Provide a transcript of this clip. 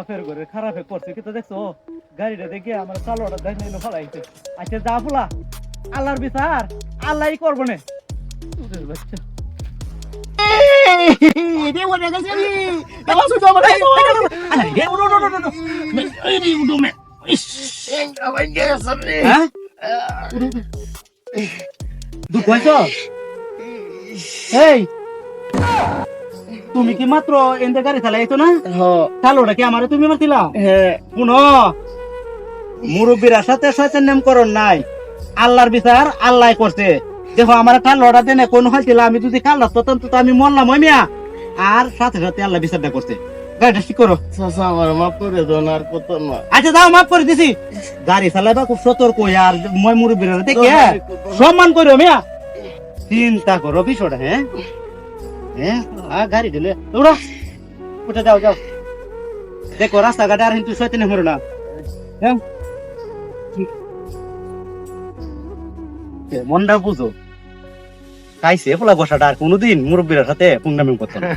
ফের করে খারাপ করছে কিন্তু দেখছো গাড়িটা দেখে আমার চালোটা দেখ নিলো ফলাইছে। আচ্ছা যা ফুলা আল্লাহর বিচার আল্লাহই করবো না। বাচ্চা তুমি কি মাত্র এনতে গাড়ি চালাইছো না? চালোটা কি আমারে তুমি মারছিলা? শুনো মুরব্বীরা সাথে শয়তান নাম করন নাই, আল্লাহর বিচার আল্লাহ করছে। দেখো আমার কালোটা দেনে কোন হয়েছিল, আমি যদি কাল তখন তো আমি মরলাম ওই মিয়া। আর সাথে সাথে আল্লাহ বিচারটা করছে। গাড়িটা ঠিক করো। আমার মাফ করে দাও না, আর কত না। আচ্ছা দাও মাফ করে দিছি। গাড়ি চালাইবা খুব সতর্ক আর মই মুরব্বীরা দেখে সম্মান করো মিয়া। চিন্তা করো বিষয়টা। হ্যাঁ হ্যাঁ গাড়ি দিলে উঠো, উঠে যাও যাও। দেখো রাস্তাঘাটে আর কিন্তু শয়তানি হলো না। হ্যাঁ মনটা বুঝো, খাইছে পোলা বসাটা আর কোনোদিন মুরব্বীর সাথে পুঙ্গামি করতো না।